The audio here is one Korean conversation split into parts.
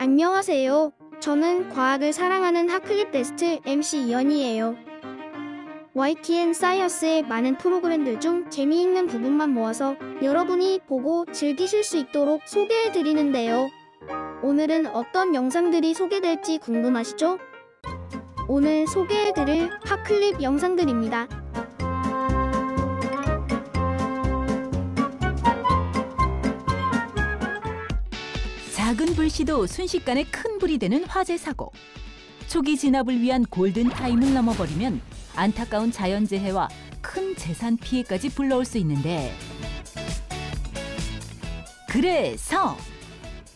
안녕하세요. 저는 과학을 사랑하는 핫클립 베스트 MC 이연이에요. YTN 사이언스의 많은 프로그램들 중 재미있는 부분만 모아서 여러분이 보고 즐기실 수 있도록 소개해드리는데요. 오늘은 어떤 영상들이 소개될지 궁금하시죠? 오늘 소개해드릴 핫클립 영상들입니다. 작은 불씨도 순식간에 큰 불이 되는 화재 사고. 초기 진압을 위한 골든타임을 넘어버리면 안타까운 자연재해와 큰 재산 피해까지 불러올 수 있는데, 그래서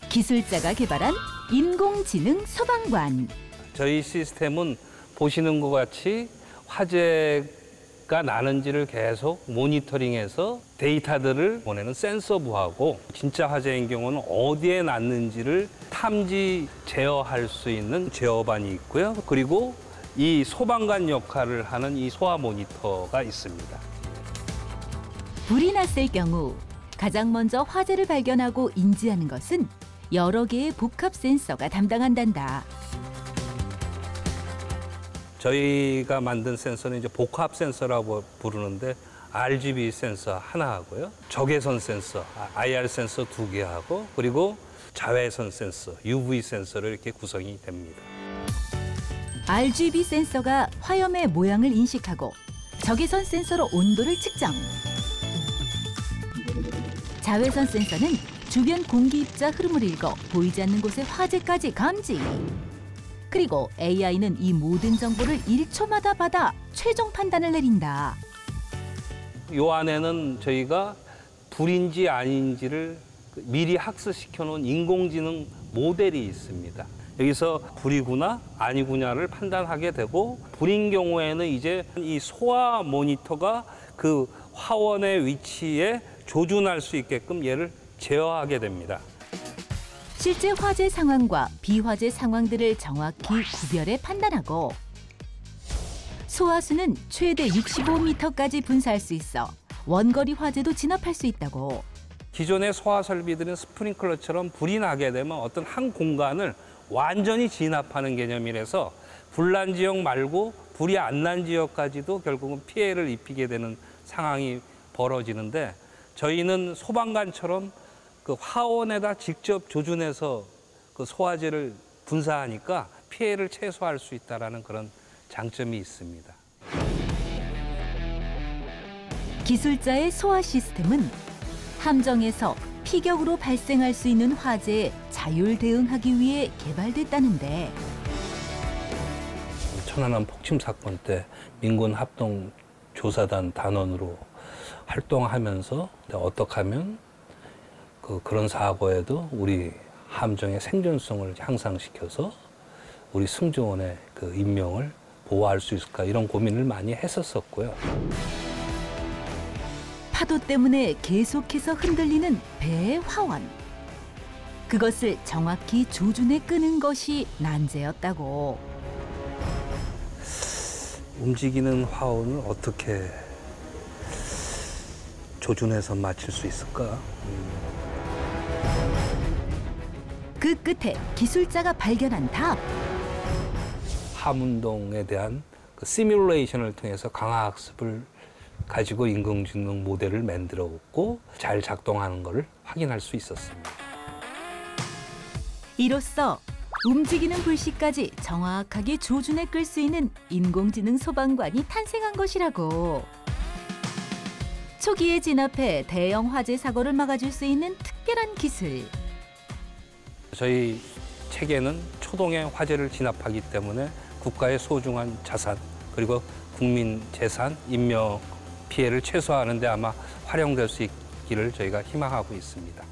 기술자가 개발한 인공지능 소방관. 저희 시스템은 보시는 것 같이 화재가 나는지를 계속 모니터링해서 데이터들을 보내는 센서부하고, 진짜 화재인 경우는 어디에 났는지를 탐지 제어할 수 있는 제어반이 있고요. 그리고 이 소방관 역할을 하는 이 소화 모니터가 있습니다. 불이 났을 경우 가장 먼저 화재를 발견하고 인지하는 것은 여러 개의 복합 센서가 담당한단다. 저희가 만든 센서는 이제 복합 센서라고 부르는데, RGB 센서 하나 하고요, 적외선 센서, IR 센서 2개 하고, 그리고 자외선 센서, UV 센서로 이렇게 구성이 됩니다. RGB 센서가 화염의 모양을 인식하고 적외선 센서로 온도를 측정. 자외선 센서는 주변 공기 입자 흐름을 읽어 보이지 않는 곳의 화재까지 감지. 그리고 AI는 이 모든 정보를 1초마다 받아 최종 판단을 내린다. 이 안에는 저희가 불인지 아닌지를 미리 학습시켜 놓은 인공지능 모델이 있습니다. 여기서 불이구나 아니구나를 판단하게 되고, 불인 경우에는 이제 이 소화 모니터가 그 화원의 위치에 조준할 수 있게끔 얘를 제어하게 됩니다. 실제 화재 상황과 비화재 상황들을 정확히 구별해 판단하고, 소화수는 최대 65m까지 분사할 수 있어 원거리 화재도 진압할 수 있다고. 기존의 소화 설비들은 스프링클러처럼 불이 나게 되면 어떤 한 공간을 완전히 진압하는 개념이라서 불난 지역 말고 불이 안 난 지역까지도 결국은 피해를 입히게 되는 상황이 벌어지는데, 저희는 소방관처럼 그 화원에다 직접 조준해서 그 소화제를 분사하니까 피해를 최소화할 수 있다는 그런 장점이 있습니다. 기술자의 소화 시스템은 함정에서 피격으로 발생할 수 있는 화재에 자율 대응하기 위해 개발됐다는데, 천안함 폭침 사건 때 민군 합동 조사단 단원으로 활동하면서 어떻게 하면 그런 사고에도 우리 함정의 생존성을 향상시켜서 우리 승조원의 그 인명을 보호할 수 있을까, 이런 고민을 많이 했었었고요. 파도 때문에 계속해서 흔들리는 배의 화원. 그것을 정확히 조준해 끄는 것이 난제였다고. 움직이는 화원을 어떻게 조준해서 맞출 수 있을까? 그 끝에 기술자가 발견한 답. 함운동에 대한 그 시뮬레이션을 통해서 강화학습을 가지고 인공지능 모델을 만들었고, 잘 작동하는 것을 확인할 수 있었습니다. 이로써 움직이는 불씨까지 정확하게 조준해 끌 수 있는 인공지능 소방관이 탄생한 것이라고. 초기에 진압해 대형 화재 사고를 막아줄 수 있는 특별한 기술. 저희 체계는 초동의 화재를 진압하기 때문에 국가의 소중한 자산, 그리고 국민 재산, 인명 피해를 최소화하는 데 아마 활용될 수 있기를 저희가 희망하고 있습니다.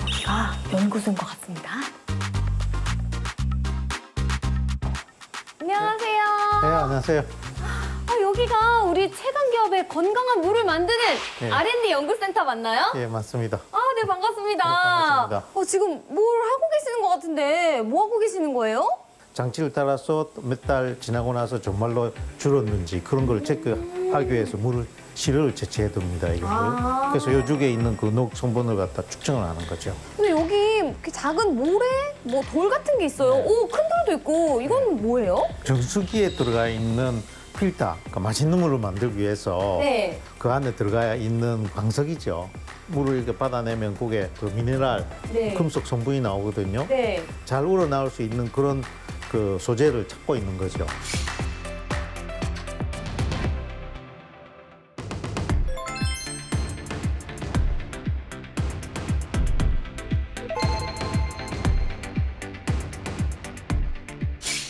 여기가 연구소인 것 같습니다. 안녕하세요. 네, 안녕하세요. 여기가 우리 최강기업의 건강한 물을 만드는 네. R&D 연구센터 맞나요? 예, 맞습니다. 네, 반갑습니다. 네, 반갑습니다. 지금 뭘 하고 계시는 것 같은데 뭐 하고 계시는 거예요? 장치를 따라서 몇 달 지나고 나서 정말로 줄었는지 그런 걸 체크하기 위해서 물을 시료를 채취해 둡니다. 이거를. 그래서 요 중에 있는 그 녹 성분을 갖다 측정을 하는 거죠. 근데 여기 이렇게 작은 모래, 뭐 돌 같은 게 있어요. 오, 큰 돌도 있고. 이건 뭐예요? 정수기에 들어가 있는 필터, 그러니까 맛있는 물을 만들기 위해서 네. 그 안에 들어가 있는 광석이죠. 물을 이렇게 받아내면 그게 그 미네랄, 네. 금속 성분이 나오거든요. 네. 잘 우러나올 수 있는 그런 그 소재를 찾고 있는 거죠.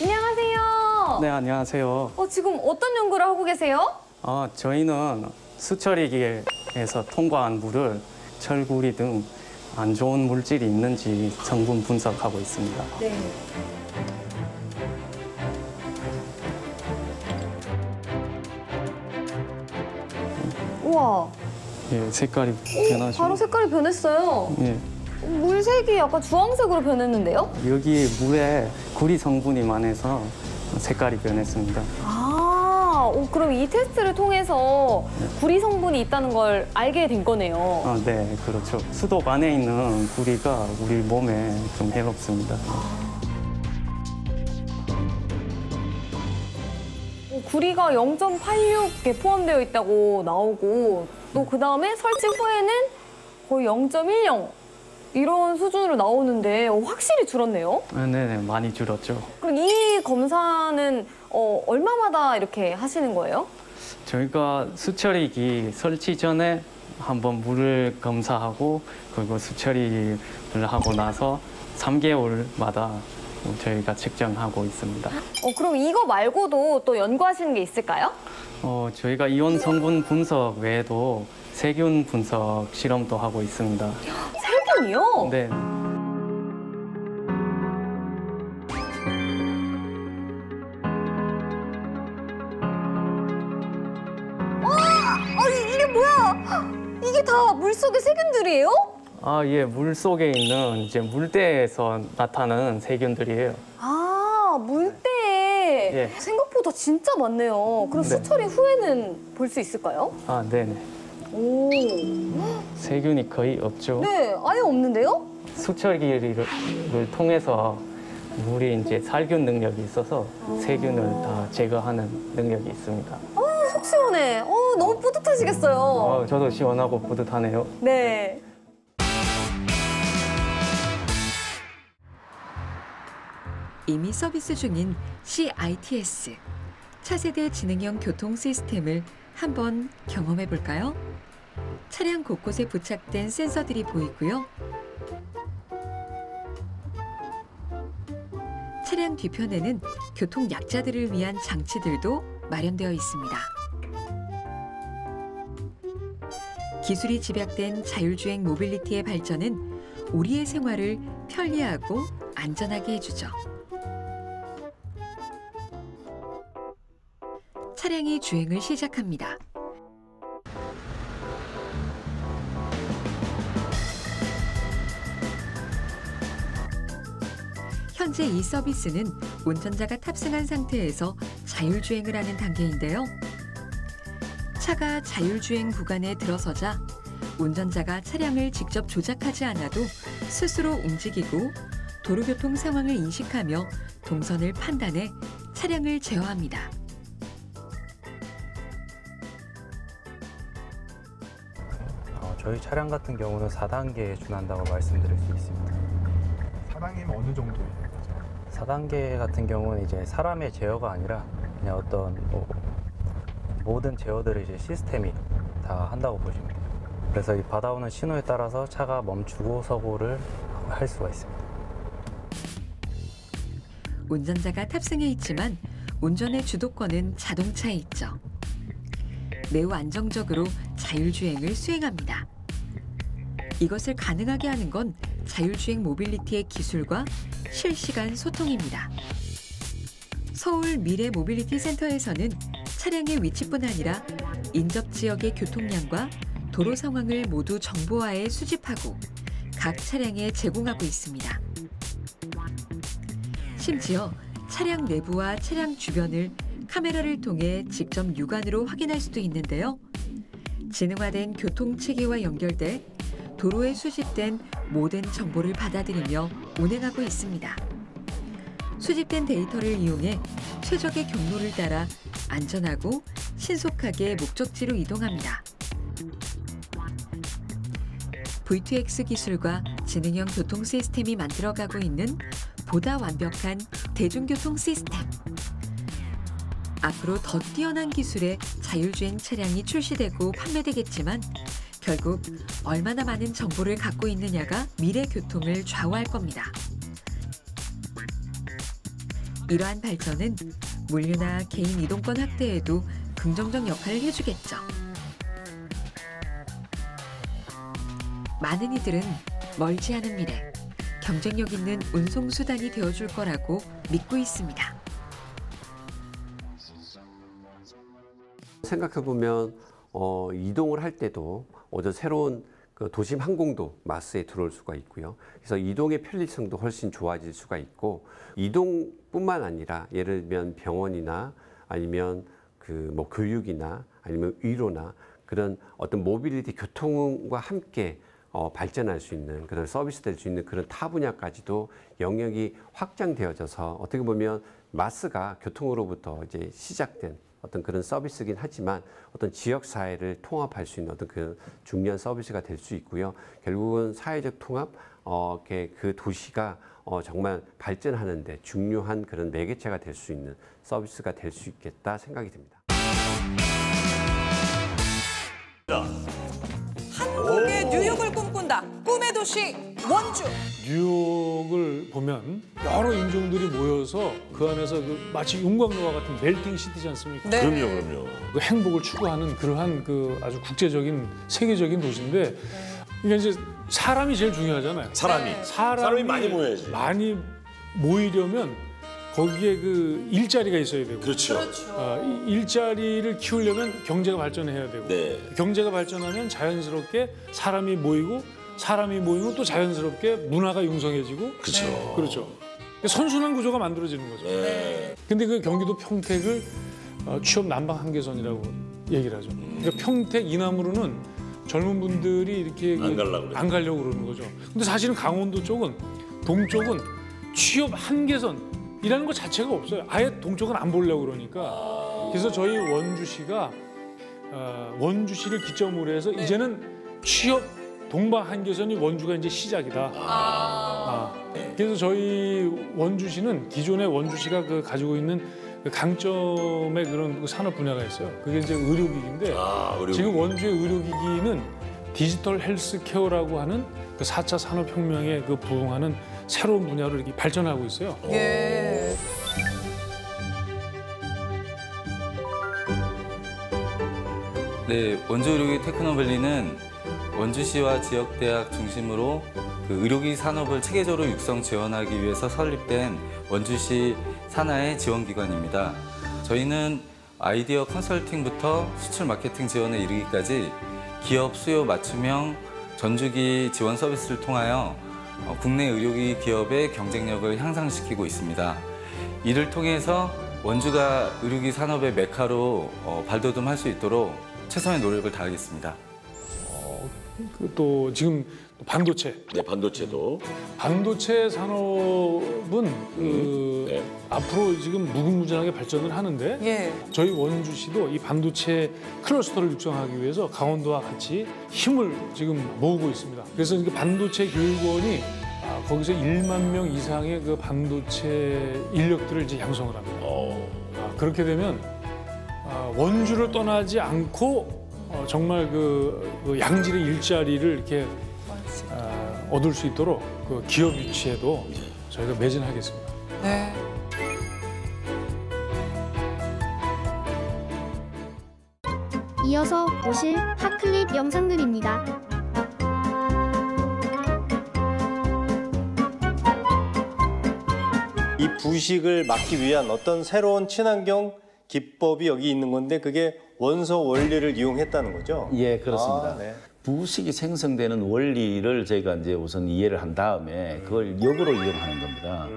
안녕하세요. 네, 안녕하세요. 지금 어떤 연구를 하고 계세요? 저희는 수처리기에서 통과한 물을 철구리 등 안 좋은 물질이 있는지 성분 분석하고 있습니다. 네. 우와, 예, 색깔이 변하죠. 바로 색깔이 변했어요. 예, 물색이 약간 주황색으로 변했는데요? 여기 물에 구리 성분이 많아서 색깔이 변했습니다. 그럼 이 테스트를 통해서 구리 성분이 있다는 걸 알게 된 거네요. 네, 그렇죠. 수독 안에 있는 구리가 우리 몸에 좀 해롭습니다. 구리가 0.86에 포함되어 있다고 나오고 또 그 다음에 설치 후에는 거의 0.10 이런 수준으로 나오는데 확실히 줄었네요. 네, 많이 줄었죠. 그럼 이 검사는 얼마마다 이렇게 하시는 거예요? 저희가 수처리기 설치 전에 한번 물을 검사하고 그리고 수처리를 하고 나서 3개월마다 저희가 측정하고 있습니다. 그럼 이거 말고도 또 연구하시는 게 있을까요? 저희가 이온 성분 분석 외에도 세균 분석 실험도 하고 있습니다. 세균이요? 네. 이게 뭐야? 이게 다 물속의 세균들이에요? 예, 물 속에 있는 이제 물대에서 나타나는 세균들이에요. 물때에 예. 생각보다 진짜 많네요. 그럼 네. 수처리 후에는 볼 수 있을까요? 네네. 오, 세균이 거의 없죠. 네, 아예 없는데요? 수처리기를 통해서 물이 이제 살균 능력이 있어서 세균을 다 제거하는 능력이 있습니다. 속 시원해. 너무 뿌듯하시겠어요. 저도 시원하고 뿌듯하네요. 네. 이미 서비스 중인 CITS, 차세대 지능형 교통 시스템을 한번 경험해 볼까요? 차량 곳곳에 부착된 센서들이 보이고요. 차량 뒤편에는 교통 약자들을 위한 장치들도 마련되어 있습니다. 기술이 집약된 자율주행 모빌리티의 발전은 우리의 생활을 편리하고 안전하게 해주죠. 차량이 주행을 시작합니다. 현재 이 서비스는 운전자가 탑승한 상태에서 자율주행을 하는 단계인데요. 차가 자율주행 구간에 들어서자 운전자가 차량을 직접 조작하지 않아도 스스로 움직이고 도로교통 상황을 인식하며 동선을 판단해 차량을 제어합니다. 저희 차량 같은 경우는 4단계에 준한다고 말씀드릴 수 있습니다. 4단계면 어느 정도예요? 4단계 같은 경우는 이제 사람의 제어가 아니라 그냥 어떤 모든 제어들을 이제 시스템이 다 한다고 보시면 돼요. 그래서 이 받아오는 신호에 따라서 차가 멈추고 서고를 할 수가 있습니다. 운전자가 탑승해 있지만 운전의 주도권은 자동차에 있죠. 매우 안정적으로 자율주행을 수행합니다. 이것을 가능하게 하는 건 자율주행 모빌리티의 기술과 실시간 소통입니다. 서울 미래 모빌리티 센터에서는 차량의 위치뿐 아니라 인접 지역의 교통량과 도로 상황을 모두 정보화해 수집하고 각 차량에 제공하고 있습니다. 심지어 차량 내부와 차량 주변을 카메라를 통해 직접 육안으로 확인할 수도 있는데요. 지능화된 교통체계와 연결돼 도로에 수집된 모든 정보를 받아들이며 운행하고 있습니다. 수집된 데이터를 이용해 최적의 경로를 따라 안전하고 신속하게 목적지로 이동합니다. V2X 기술과 지능형 교통 시스템이 만들어가고 있는 보다 완벽한 대중교통 시스템. 앞으로 더 뛰어난 기술의 자율주행 차량이 출시되고 판매되겠지만 결국 얼마나 많은 정보를 갖고 있느냐가 미래 교통을 좌우할 겁니다. 이러한 발전은 물류나 개인 이동권 확대에도 긍정적 역할을 해주겠죠. 많은 이들은 멀지 않은 미래, 경쟁력 있는 운송수단이 되어줄 거라고 믿고 있습니다. 생각해보면 이동을 할 때도 어떤 새로운 그 도심 항공도 마스에 들어올 수가 있고요. 그래서 이동의 편리성도 훨씬 좋아질 수가 있고 이동뿐만 아니라 예를 들면 병원이나 아니면 그 뭐 교육이나 아니면 의료나 그런 어떤 모빌리티 교통과 함께 발전할 수 있는 그런 서비스 될 수 있는 그런 타 분야까지도 영역이 확장되어져서 어떻게 보면 마스가 교통으로부터 이제 시작된 어떤 그런 서비스긴 하지만 어떤 지역 사회를 통합할 수 있는 어떤 그 중요한 서비스가 될 수 있고요. 결국은 사회적 통합, 그 도시가 정말 발전하는데 중요한 그런 매개체가 될 수 있는 서비스가 될 수 있겠다 생각이 듭니다. 한국의 뉴욕을 꿈꾼다. 꿈의 도시 원주. 뉴욕을 보면 여러 인종들이 모여서 그 안에서 마치 용광로와 같은 멜팅 시티지 않습니까? 네. 그럼요. 그 행복을 추구하는 그러한 그 아주 국제적인 세계적인 도시인데 이게 이제 사람이 제일 중요하잖아요. 사람이 많이 모여야지. 많이 모이려면 거기에 그 일자리가 있어야 되고. 그렇죠. 일자리를 키우려면 경제가 발전해야 되고. 네. 경제가 발전하면 자연스럽게 사람이 모이고 또 자연스럽게 문화가 융성해지고. 그렇죠. 그렇죠. 선순환 구조가 만들어지는 거죠. 네. 근데 그 경기도 평택을 취업 남방 한계선이라고 얘기를 하죠. 그러니까 평택 이남으로는 젊은 분들이 이렇게 안 가려고 그러는 거죠. 근데 사실은 강원도 쪽은 동쪽은 취업 한계선이라는 것 자체가 없어요. 아예 동쪽은 안 보려고 그러니까. 그래서 저희 원주시가 원주시를 기점으로 해서 이제는 취업 동방 한계선이 원주가 이제 시작이다. 그래서 저희 원주시는 기존의 원주시가 그 가지고 있는 그 강점의 그런 그 산업 분야가 있어요. 그게 이제 의료기기인데 지금 원주의 의료기기는 디지털 헬스케어라고 하는 그 4차 산업혁명에 그 부응하는 새로운 분야로 이렇게 발전하고 있어요. 예. 네, 원주 의료기 테크노밸리는 원주시와 지역대학 중심으로 그 의료기기 산업을 체계적으로 육성 지원하기 위해서 설립된 원주시 산하의 지원기관입니다. 저희는 아이디어 컨설팅부터 수출 마케팅 지원에 이르기까지 기업 수요 맞춤형 전주기 지원 서비스를 통하여 국내 의료기기 기업의 경쟁력을 향상시키고 있습니다. 이를 통해서 원주가 의료기기 산업의 메카로 발돋움할 수 있도록 최선의 노력을 다하겠습니다. 또 지금 반도체. 네, 반도체도. 반도체 산업은 앞으로 지금 무궁무진하게 발전을 하는데 저희 원주시도 이 반도체 클러스터를 육성하기 위해서 강원도와 같이 힘을 지금 모으고 있습니다. 그래서 이게 반도체 교육원이 거기서 1만 명 이상의 그 반도체 인력들을 이제 양성을 합니다. 그렇게 되면 원주를 떠나지 않고 정말 그 양질의 일자리를 이렇게 얻을 수 있도록 그 기업 유치에도 저희가 매진하겠습니다. 네. 이어서 보실 핫클립 영상들입니다. 이 부식을 막기 위한 어떤 새로운 친환경 기법이 여기 있는 건데 그게 원소 원리를 이용했다는 거죠? 예, 그렇습니다. 네. 부식이 생성되는 원리를 저희가 이제 우선 이해를 한 다음에 그걸 역으로 이용하는 겁니다.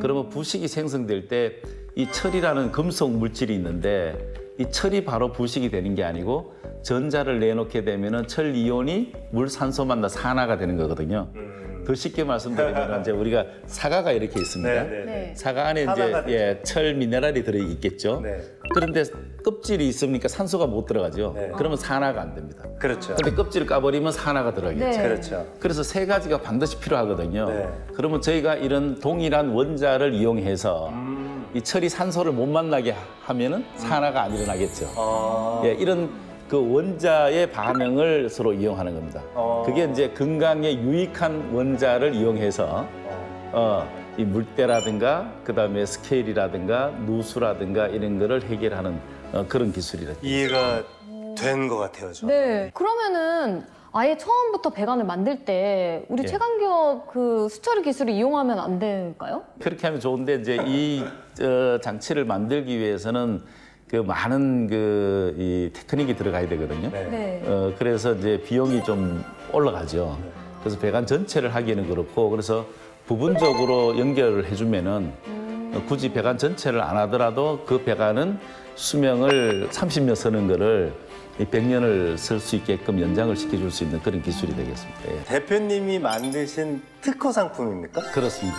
그러면 부식이 생성될 때 이 철이라는 금속 물질이 있는데 이 철이 바로 부식이 되는 게 아니고 전자를 내놓게 되면은 철 이온이 물 산소 만나 산화가 되는 거거든요. 더 쉽게 말씀드리면 이제 우리가 사과가 이렇게 있습니다. 네. 사과 안에 이제 철 미네랄이 들어 있겠죠. 네. 그런데 껍질이 있으니까 산소가 못 들어가죠. 네. 그러면 산화가 안 됩니다. 그렇죠. 근데 껍질을 까버리면 산화가 들어가겠죠. 네. 그렇죠. 그래서 세 가지가 반드시 필요하거든요. 네. 그러면 저희가 이런 동일한 원자를 이용해서 이 철이 산소를 못 만나게 하면은 산화가 안 일어나겠죠. 예, 이런 그 원자의 반응을 서로 이용하는 겁니다. 그게 이제 건강에 유익한 원자를 이용해서 이 물때라든가 그다음에 스케일이라든가 누수라든가 이런 거를 해결하는 그런 기술이라죠. 이해가 된 것 같아요. 저. 네. 그러면은 아예 처음부터 배관을 만들 때 우리 예. 최강기업 그 수처리 기술을 이용하면 안 될까요? 그렇게 하면 좋은데 이제 이 장치를 만들기 위해서는 그 많은 이 테크닉이 들어가야 되거든요. 네. 그래서 이제 비용이 좀 올라가죠. 그래서 배관 전체를 하기에는 그렇고 그래서 부분적으로 연결을 해주면은 굳이 배관 전체를 안 하더라도 그 배관은 수명을 30년 쓰는 거를 100년을 쓸 수 있게끔 연장을 시켜줄 수 있는 그런 기술이 되겠습니다. 예. 대표님이 만드신 특허 상품입니까? 그렇습니다.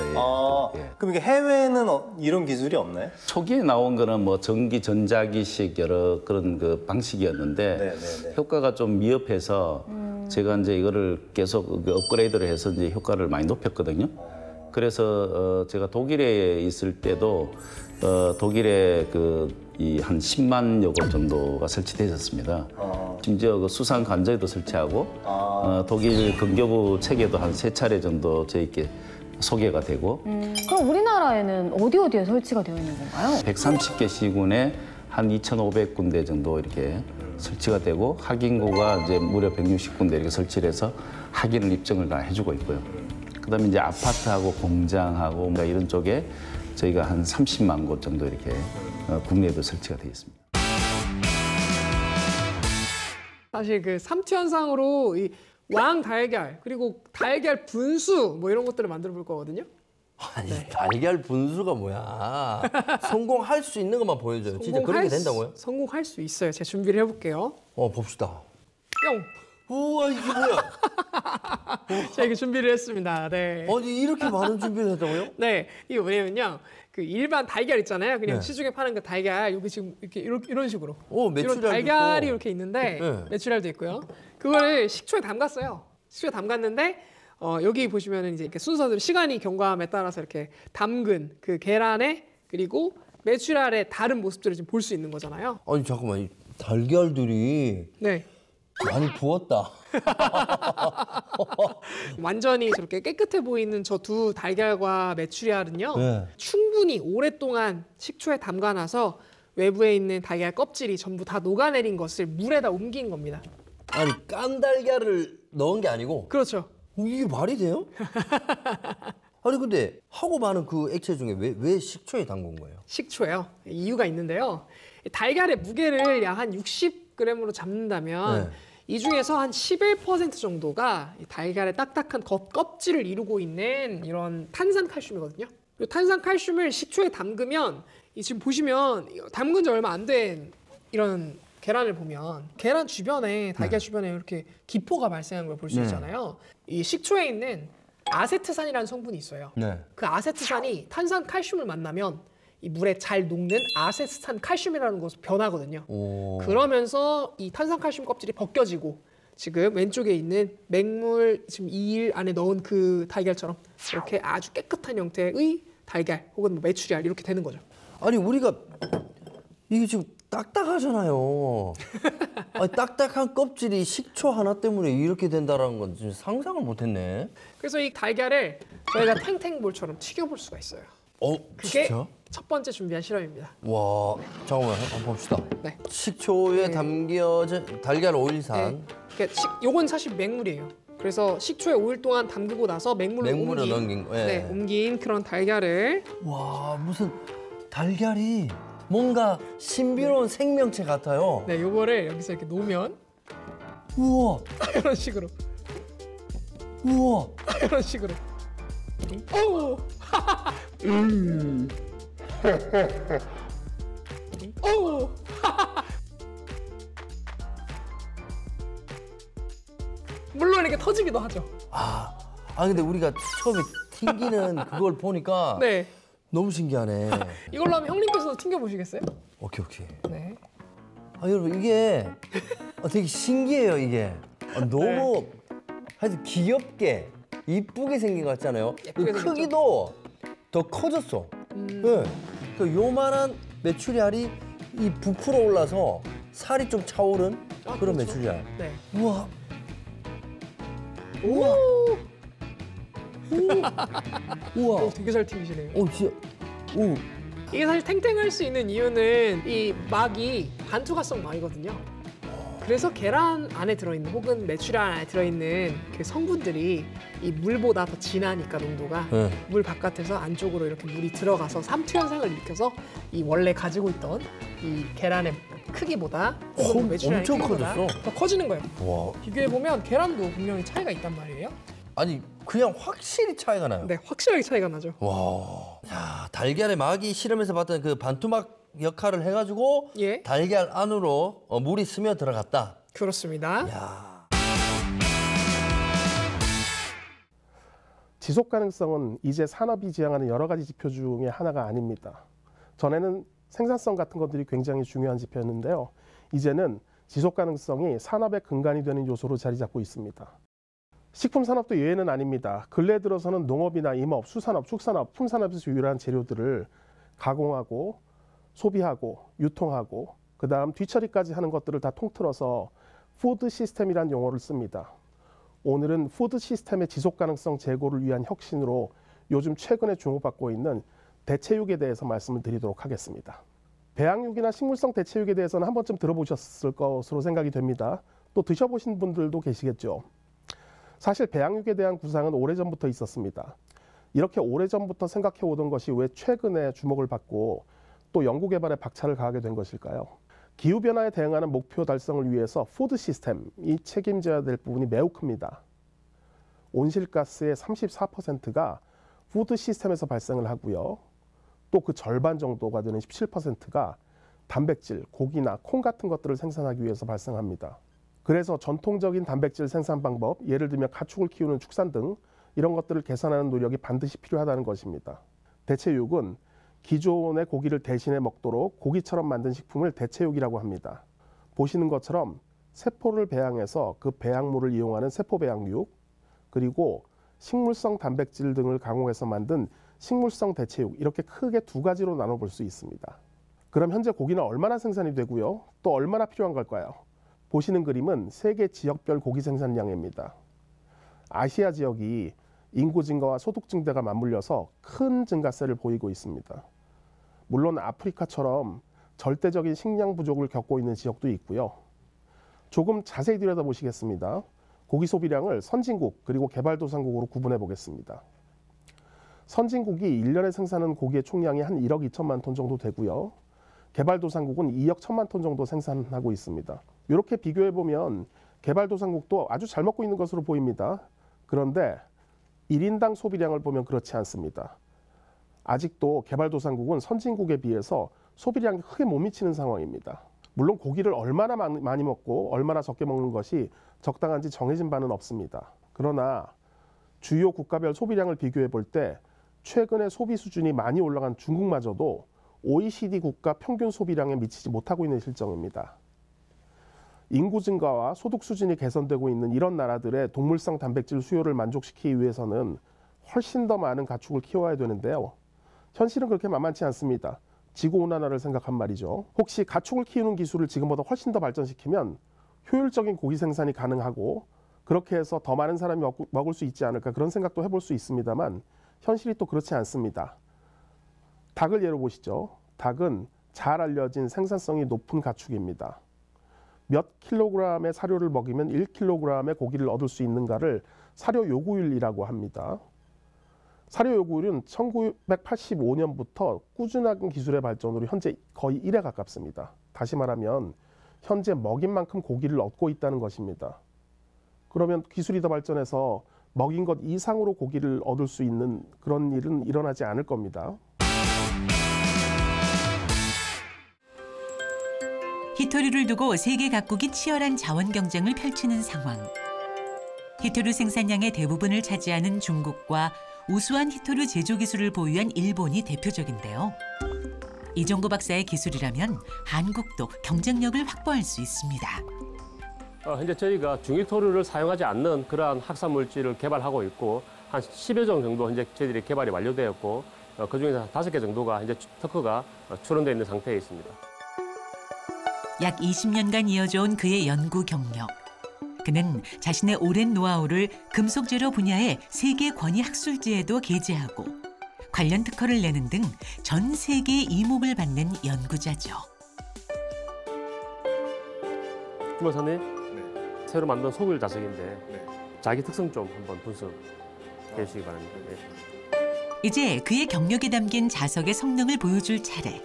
예. 그럼 이게 해외에는 이런 기술이 없나요? 초기에 나온 거는 뭐 전기 전자기식 여러 그런 그 방식이었는데 네. 효과가 좀 미흡해서 제가 이제 이거를 계속 업그레이드를 해서 이제 효과를 많이 높였거든요. 그래서 제가 독일에 있을 때도 독일에 한 10만여 곳 정도가 설치되었습니다. 심지어 그 수상 관저에도 설치하고 독일 근교부 책에도 한 3차례 정도 저희께 소개가 되고 그럼 우리나라에는 어디에 설치가 되어 있는 건가요? 130개 시군에 한 2,500군데 정도 이렇게 설치가 되고 학인구가 이제 무려 160군데 이렇게 설치를 해서 학인을 입증을 다 해주고 있고요. 그다음에 이제 아파트하고 공장하고 뭔가 이런 쪽에 저희가 한 30만 곳 정도 이렇게 국내에도 설치가 되어 있습니다. 사실 그 삼투 현상으로 이 왕 달걀 그리고 달걀 분수 뭐 이런 것들을 만들어 볼 거거든요. 아니 달걀 분수가 뭐야? 성공할 수 있는 것만 보여줘요. 진짜 그런 게 된다고요? 성공할 수 있어요. 제가 준비를 해볼게요. 봅시다. 뿅. 우와 이게 뭐야? 자 이거 준비를 했습니다. 네. 아니 이렇게 많은 준비를 했다고요? 네. 이게 뭐냐면요. 그 일반 달걀 있잖아요. 그냥 네. 시중에 파는 그 달걀 여기 지금 이렇게 이런 식으로. 메추리알도 이런 달걀이 있고. 이렇게 있는데 네. 메추리알도 있고요. 그거를 식초에 담갔어요. 식초에 담갔는데 여기 보시면은 이제 이렇게 순서대로 시간이 경과함에 따라서 이렇게 담근 그 계란에 그리고 메추리알의 다른 모습들을 지금 볼 수 있는 거잖아요. 아니 잠깐만 이 달걀들이 네. 많이 부었다. 완전히 저렇게 깨끗해 보이는 저 두 달걀과 메추리알은요. 네. 충분히 오랫동안 식초에 담가놔서 외부에 있는 달걀 껍질이 전부 다 녹아내린 것을 물에다 옮긴 겁니다. 아니 깐 달걀을 넣은 게 아니고? 그렇죠. 이게 말이 돼요? 아니 근데 하고 많은 그 액체 중에 왜 식초에 담근 거예요? 식초예요. 이유가 있는데요. 달걀의 무게를 약 한 60g으로 잡는다면 이 중에서 한 11% 정도가 이 달걀의 딱딱한 껍질을 이루고 있는 이런 탄산칼슘이거든요. 이 탄산칼슘을 식초에 담그면 이 지금 보시면 담근 지 얼마 안 된 이런 계란을 보면 계란 주변에 달걀 주변에 이렇게 기포가 발생한 걸 볼 수 있잖아요. 이 식초에 있는 아세트산이라는 성분이 있어요. 그 아세트산이 탄산칼슘을 만나면 이 물에 잘 녹는 아세트산 칼슘이라는 것으로 변하거든요. 그러면서 이 탄산칼슘 껍질이 벗겨지고 지금 왼쪽에 있는 맹물 지금 2일 안에 넣은 그 달걀처럼 이렇게 아주 깨끗한 형태의 달걀 혹은 뭐 메추리알 이렇게 되는 거죠. 아니 우리가 이게 지금 딱딱하잖아요. 아니, 딱딱한 껍질이 식초 하나 때문에 이렇게 된다는 건 진짜 상상을 못했네. 그래서 이 달걀을 저희가 탱탱볼처럼 튀겨볼 수가 있어요. 그게 진짜? 첫 번째 준비한 실험입니다. 와, 잠깐만 한번 봅시다. 네. 식초에 담겨진 달걀 오일산. 요건 사실 맹물이에요. 그래서 식초에 5일 동안 담그고 나서 맹물로 넘긴 거. 옮긴 그런 달걀을. 와, 무슨 달걀이 뭔가 신비로운 생명체 같아요. 네, 요거를 여기서 이렇게 놓으면 우와. 이런 식으로. 우와. 이런 식으로. 오. 오. 물론 이렇게 터지기도 하죠. 근데 우리가 처음에 튕기는 그걸 보니까 네. 너무 신기하네. 이걸로 하면 형님께서도 튕겨 보시겠어요? 오케이. 네. 여러분 이게 되게 신기해요 이게. 너무 하여튼 귀엽게 이쁘게 생긴 것 같잖아요. 예쁘게 생겼죠? 크기도 더 커졌어. 네. 그 요만한 메추리알이 이 부풀어 올라서 살이 좀 차오른 그런 그렇죠. 메추리알. 네. 우와. 우와. 우와. 되게 잘 튕기시네요. 진짜. 오. 이게 사실 탱탱할 수 있는 이유는 이 막이 반투과성 막이거든요. 그래서 계란 안에 들어있는 혹은 메추리알 안에 들어있는 그 성분들이 이 물보다 더 진하니까 농도가 네. 물 바깥에서 안쪽으로 이렇게 물이 들어가서 삼투 현상을 일으켜서 이 원래 가지고 있던 이 계란의 크기보다 혹은 메추리알의 엄청 크기보다 커졌어. 더 커지는 거예요. 와. 비교해보면 계란도 분명히 차이가 있단 말이에요. 아니 그냥 확실히 차이가 나요. 네, 확실하게 차이가 나죠. 와. 야, 달걀의 막이 실험에서 봤던 그 반투막 역할을 해가지고 예. 달걀 안으로 물이 스며 들어갔다. 그렇습니다. 야. 지속 가능성은 이제 산업이 지향하는 여러 가지 지표 중에 하나가 아닙니다. 전에는 생산성 같은 것들이 굉장히 중요한 지표였는데요. 이제는 지속 가능성이 산업의 근간이 되는 요소로 자리 잡고 있습니다. 식품 산업도 예외는 아닙니다. 근래 들어서는 농업이나 임업, 수산업, 축산업, 품산업에서 유일한 재료들을 가공하고 소비하고 유통하고 그다음 뒤처리까지 하는 것들을 다 통틀어서 푸드 시스템이라는 용어를 씁니다. 오늘은 푸드 시스템의 지속 가능성 제고를 위한 혁신으로 요즘 최근에 주목받고 있는 대체육에 대해서 말씀을 드리도록 하겠습니다. 배양육이나 식물성 대체육에 대해서는 한 번쯤 들어보셨을 것으로 생각이 됩니다. 또 드셔보신 분들도 계시겠죠. 사실 배양육에 대한 구상은 오래전부터 있었습니다. 이렇게 오래전부터 생각해 오던 것이 왜 최근에 주목을 받고 또 연구개발에 박차를 가하게 된 것일까요? 기후변화에 대응하는 목표 달성을 위해서 푸드 시스템이 책임져야 될 부분이 매우 큽니다. 온실가스의 34%가 푸드 시스템에서 발생을 하고요. 또 그 절반 정도가 되는 17%가 단백질, 고기나 콩 같은 것들을 생산하기 위해서 발생합니다. 그래서 전통적인 단백질 생산 방법, 예를 들면 가축을 키우는 축산 등 이런 것들을 개선하는 노력이 반드시 필요하다는 것입니다. 대체육은 기존의 고기를 대신해 먹도록 고기처럼 만든 식품을 대체육이라고 합니다. 보시는 것처럼 세포를 배양해서 그 배양물을 이용하는 세포 배양육, 그리고 식물성 단백질 등을 가공해서 만든 식물성 대체육, 이렇게 크게 두 가지로 나눠볼 수 있습니다. 그럼 현재 고기는 얼마나 생산이 되고요? 또 얼마나 필요한 걸까요? 보시는 그림은 세계 지역별 고기 생산량입니다. 아시아 지역이 인구 증가와 소득 증대가 맞물려서 큰 증가세를 보이고 있습니다. 물론 아프리카처럼 절대적인 식량 부족을 겪고 있는 지역도 있고요. 조금 자세히 들여다보시겠습니다. 고기 소비량을 선진국 그리고 개발도상국으로 구분해 보겠습니다. 선진국이 1년에 생산하는 고기의 총량이 한 1억 2천만 톤 정도 되고요. 개발도상국은 2억 1천만 톤 정도 생산하고 있습니다. 이렇게 비교해 보면 개발도상국도 아주 잘 먹고 있는 것으로 보입니다. 그런데 1인당 소비량을 보면 그렇지 않습니다. 아직도 개발도상국은 선진국에 비해서 소비량이 크게 못 미치는 상황입니다. 물론 고기를 얼마나 많이 먹고 얼마나 적게 먹는 것이 적당한지 정해진 바는 없습니다. 그러나 주요 국가별 소비량을 비교해 볼 때 최근에 소비 수준이 많이 올라간 중국마저도 OECD 국가 평균 소비량에 미치지 못하고 있는 실정입니다. 인구 증가와 소득 수준이 개선되고 있는 이런 나라들의 동물성 단백질 수요를 만족시키기 위해서는 훨씬 더 많은 가축을 키워야 되는데요. 현실은 그렇게 만만치 않습니다. 지구온난화를 생각한 말이죠. 혹시 가축을 키우는 기술을 지금보다 훨씬 더 발전시키면 효율적인 고기 생산이 가능하고 그렇게 해서 더 많은 사람이 먹을 수 있지 않을까, 그런 생각도 해볼 수 있습니다만 현실이 또 그렇지 않습니다. 닭을 예로 보시죠. 닭은 잘 알려진 생산성이 높은 가축입니다. 몇 킬로그램의 사료를 먹이면 1킬로그램의 고기를 얻을 수 있는가를 사료 요구율이라고 합니다. 사료 요구율은 1985년부터 꾸준한 기술의 발전으로 현재 거의 1에 가깝습니다. 다시 말하면 현재 먹인 만큼 고기를 얻고 있다는 것입니다. 그러면 기술이 더 발전해서 먹인 것 이상으로 고기를 얻을 수 있는 그런 일은 일어나지 않을 겁니다. 히토류를 두고 세계 각국이 치열한 자원 경쟁을 펼치는 상황. 히토류 생산량의 대부분을 차지하는 중국과 우수한 히토류 제조 기술을 보유한 일본이 대표적인데요. 이종구 박사의 기술이라면 한국도 경쟁력을 확보할 수 있습니다. 현재 저희가 중히토류를 사용하지 않는 그러한 학산 물질을 개발하고 있고 한 10여 종 정도 현재 저희들이 개발이 완료되었고 그중에서 5개 정도가 현재 특허가 출원되어 있는 상태에 있습니다. 약 20년간 이어져온 그의 연구 경력. 그는 자신의 오랜 노하우를 금속 재료 분야의 세계 권위 학술지에도 게재하고 관련 특허를 내는 등 전 세계의 이목을 받는 연구자죠. 김원사님, 새로 만든 소글 자석인데 자기 특성 좀 한번 분석해 주시기 바랍니다. 네. 이제 그의 경력이 담긴 자석의 성능을 보여줄 차례.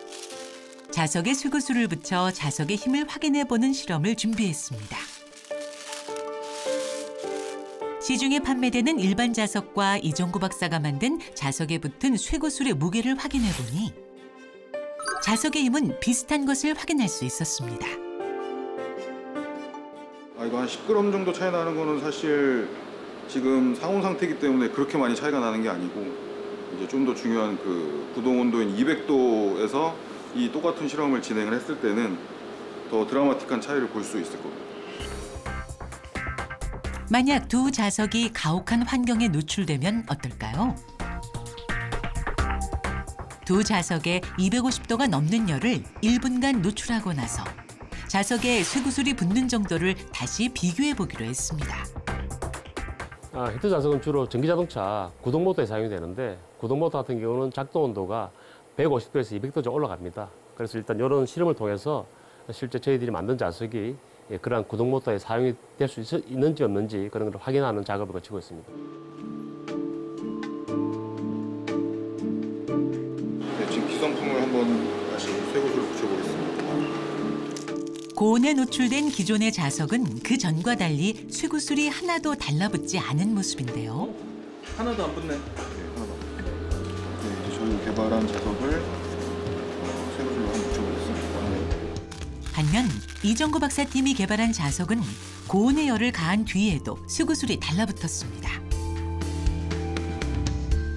자석에 쇠구슬을 붙여 자석의 힘을 확인해보는 실험을 준비했습니다. 시중에 판매되는 일반 자석과 이종구 박사가 만든 자석에 붙은 쇠구슬의 무게를 확인해보니 자석의 힘은 비슷한 것을 확인할 수 있었습니다. 이거 한 10g 정도 차이 나는 거는 사실 지금 상온 상태이기 때문에 그렇게 많이 차이가 나는 게 아니고 이제 좀 더 중요한 그 구동 온도인 200도에서 이 똑같은 실험을 진행을 했을 때는 더 드라마틱한 차이를 볼 수 있을 겁니다. 만약 두 자석이 가혹한 환경에 노출되면 어떨까요? 두 자석에 250도가 넘는 열을 1분간 노출하고 나서 자석에 쇠구슬이 붙는 정도를 다시 비교해 보기로 했습니다. 히트 자석은 주로 전기자동차 구동모터에 사용이 되는데 구동모터 같은 경우는 작동 온도가 150도에서 200도 정도 올라갑니다. 그래서 일단 이런 실험을 통해서 실제 저희들이 만든 자석이 그러한 구동모터에 사용이 될 수 있는지 없는지 그런 걸 확인하는 작업을 거치고 있습니다. 네, 지금 기성품을 한번 다시 쇠구슬을 붙여보겠습니다. 고온에 노출된 기존의 자석은 그 전과 달리 쇠구슬이 하나도 달라붙지 않은 모습인데요. 하나도 안 붙네. 네, 하나도 안 붙네. 네, 이제 저희 개발한 자석을 쇠구슬로 한번 붙여보겠습니다. 반면 이종구 박사 팀이 개발한 자석은 고온의 열을 가한 뒤에도 쇠구슬이 달라붙었습니다.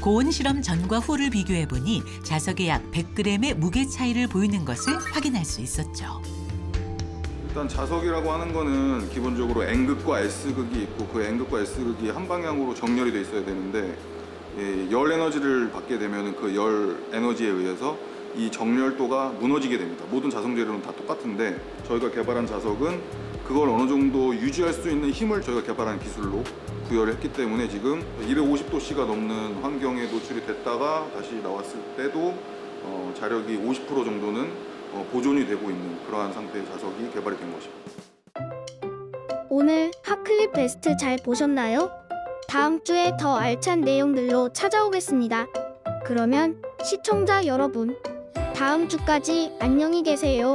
고온 실험 전과 후를 비교해보니 자석의 약 100g의 무게 차이를 보이는 것을 확인할 수 있었죠. 일단 자석이라고 하는 거는 기본적으로 N극과 S극이 있고 그 N극과 S극이 한 방향으로 정렬이 돼 있어야 되는데 열 에너지를 받게 되면 그 열 에너지에 의해서 이 정렬도가 무너지게 됩니다. 모든 자석 재료는 다 똑같은데 저희가 개발한 자석은 그걸 어느 정도 유지할 수 있는 힘을 저희가 개발한 기술로 부여를 했기 때문에 지금 250도씨가 넘는 환경에 노출이 됐다가 다시 나왔을 때도 자력이 50% 정도는 보존이 되고 있는 그러한 상태의 자석이 개발이 된 것입니다. 오늘 핫클립 베스트 잘 보셨나요? 다음 주에 더 알찬 내용들로 찾아오겠습니다. 그러면 시청자 여러분, 다음 주까지 안녕히 계세요.